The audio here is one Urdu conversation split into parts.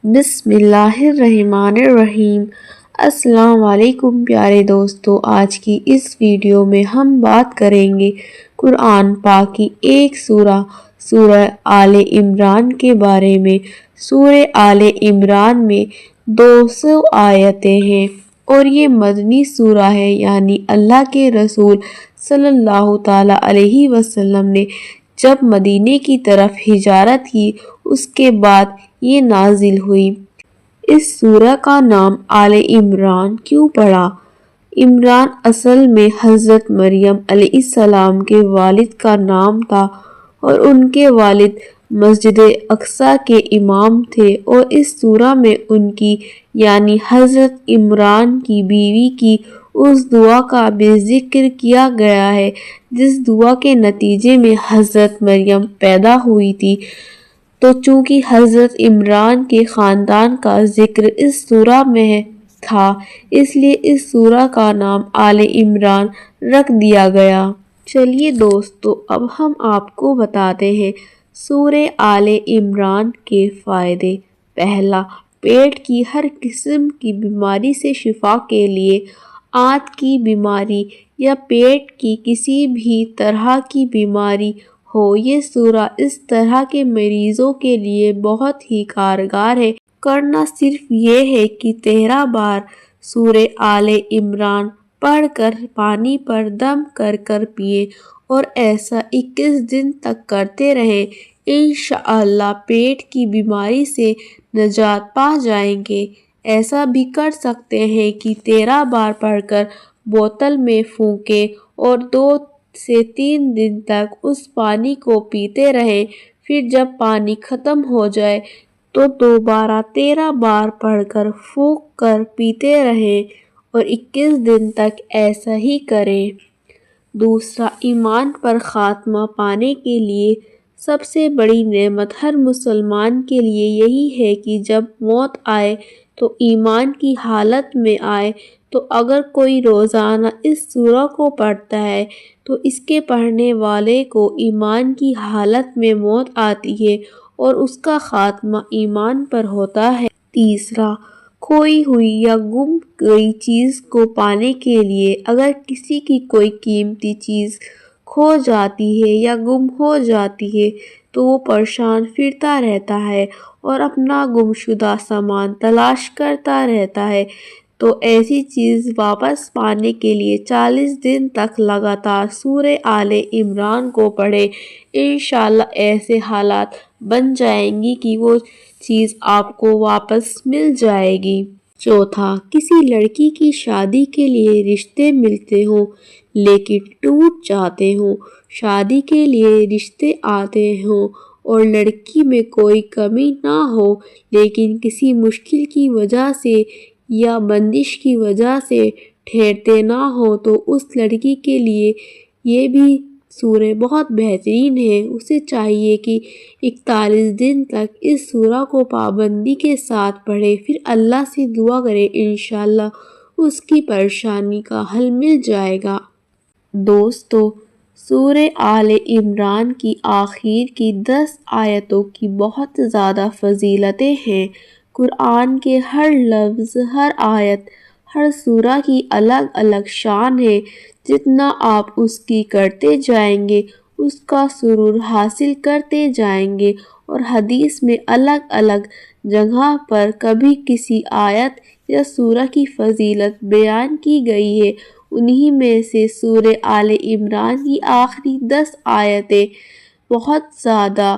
بسم اللہ الرحمن الرحیم۔ السلام علیکم پیارے دوستو، آج کی اس ویڈیو میں ہم بات کریں گے قرآن پاک کی ایک سورہ آل عمران کے بارے میں۔ سورہ آل عمران میں 200 آیتیں ہیں اور یہ مدنی سورہ ہے، یعنی اللہ کے رسول صلی اللہ تعالیٰ علیہ وسلم نے جب مدینے کی طرف ہجرت کی اس کے بعد یہ نازل ہوئی۔ اس سورہ کا نام آل عمران کیوں پڑا؟ عمران اصل میں حضرت مریم علیہ السلام کے والد کا نام تھا اور ان کے والد مسجد اقصیٰ کے امام تھے، اور اس سورہ میں ان کی یعنی حضرت عمران کی بیوی کی اس دعا کا بھی ذکر کیا گیا ہے جس دعا کے نتیجے میں حضرت مریم پیدا ہوئی تھی۔ تو چونکہ حضرت عمران کے خاندان کا ذکر اس سورہ میں تھا، اس لیے اس سورہ کا نام آل عمران رکھ دیا گیا۔ چلیے دوستو، اب ہم آپ کو بتاتے ہیں سورہ آل عمران کے فائدے۔ پہلا، پیٹ کی ہر قسم کی بیماری سے شفا کے لیے۔ آنت کی بیماری یا پیٹ کی کسی بھی طرح کی بیماری ہو، یہ سورہ اس طرح کے مریضوں کے لیے بہت ہی کارگر ہے۔ کرنا صرف یہ ہے کہ 13 بار سورہ آل عمران پڑھ کر پانی پر دم کر کر پئیں اور ایسا 21 دن تک کرتے رہیں۔ انشاءاللہ پیٹ کی بیماری سے نجات پا جائیں گے۔ ایسا بھی کر سکتے ہیں کہ 13 بار پڑھ کر بوتل میں پھینکیں اور 2 سے 3 دن تک اس پانی کو پیتے رہیں۔ پھر جب پانی ختم ہو جائے تو دوبارہ 13 بار پڑھ کر پھونک کر پیتے رہیں اور 21 دن تک ایسا ہی کریں۔ دوسرا، ایمان پر خاتمہ پانے کے لیے سب سے بڑی نعمت ہر مسلمان کے لیے یہی ہے کہ جب موت آئے تو ایمان کی حالت میں آئے۔ تو اگر کوئی روزانہ اس سورہ کو پڑھتا ہے تو اس کے پڑھنے والے کو ایمان کی حالت میں موت آتی ہے اور اس کا خاتمہ ایمان پر ہوتا ہے۔ تیسرا، کھوئی ہوئی یا گم گئی چیز کو پانے کے لیے اگر کسی کی کوئی قیمتی چیز کھو جاتی ہے یا گم ہو جاتی ہے تو وہ پریشان پھرتا رہتا ہے اور اپنا گم شدہ سامان تلاش کرتا رہتا ہے، تو ایسی چیز واپس پانے کے لیے 40 دن تک لگاتار سورہ آل عمران کو پڑھیں۔ انشاءاللہ ایسے حالات بن جائیں گی کہ وہ چیز آپ کو واپس مل جائے گی۔ چوتھا، کسی لڑکی کی شادی کے لیے رشتے ملتے ہوں لیکن ٹوٹ جاتے ہوں، شادی کے لیے رشتے آتے ہوں اور لڑکی میں کوئی کمی نہ ہو لیکن کسی مشکل کی وجہ سے یا بندش کی وجہ سے ٹھہرتے نہ ہو، تو اس لڑکی کے لیے یہ بھی سورہ بہت بہترین ہے۔ اسے چاہیے کہ 41 دن تک اس سورہ کو پابندی کے ساتھ پڑھے، پھر اللہ سے دعا کرے، انشاءاللہ اس کی پریشانی کا حل مل جائے گا۔ دوستو، سورہ آل عمران کی آخر کی 10 آیتوں کی بہت زیادہ فضیلتیں ہیں۔ قرآن کے ہر لفظ، ہر آیت، ہر سورہ کی الگ الگ شان ہے۔ جتنا آپ اس کی کرتے جائیں گے اس کا سرور حاصل کرتے جائیں گے، اور حدیث میں الگ الگ جگہ پر کبھی کسی آیت یا سورہ کی فضیلت بیان کی گئی ہے، انہی میں سے سورہ آل عمران کی آخری 10 آیتیں بہت زیادہ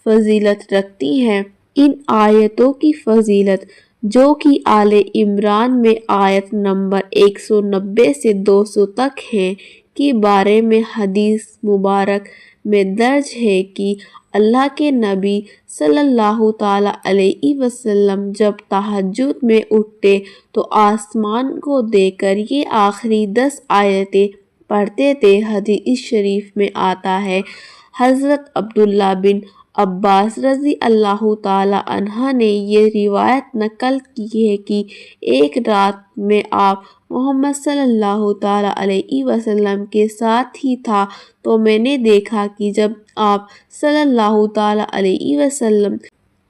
فضیلت رکھتی ہیں۔ ان آیتوں کی فضیلت جو کہ آل عمران میں آیت نمبر 190 سے 200 تک ہیں کے بارے میں حدیث مبارک میں درج ہے کہ اللہ کے نبی صلی اللہ تعالیٰ علیہ وسلم جب تہجد میں اٹھتے تو آسمان کو دیکھ کر یہ آخری 10 آیتیں پڑھتے تھے۔ حدیث شریف میں آتا ہے، حضرت عبداللہ بن عباس رضی اللہ تعالیٰ عنہ نے یہ روایت نقل کی ہے کہ ایک رات میں آپ محمد صلی اللہ تعالیٰ علیہ وسلم کے ساتھ ہی تھا تو میں نے دیکھا کہ جب آپ صلی اللہ تعالیٰ علیہ وسلم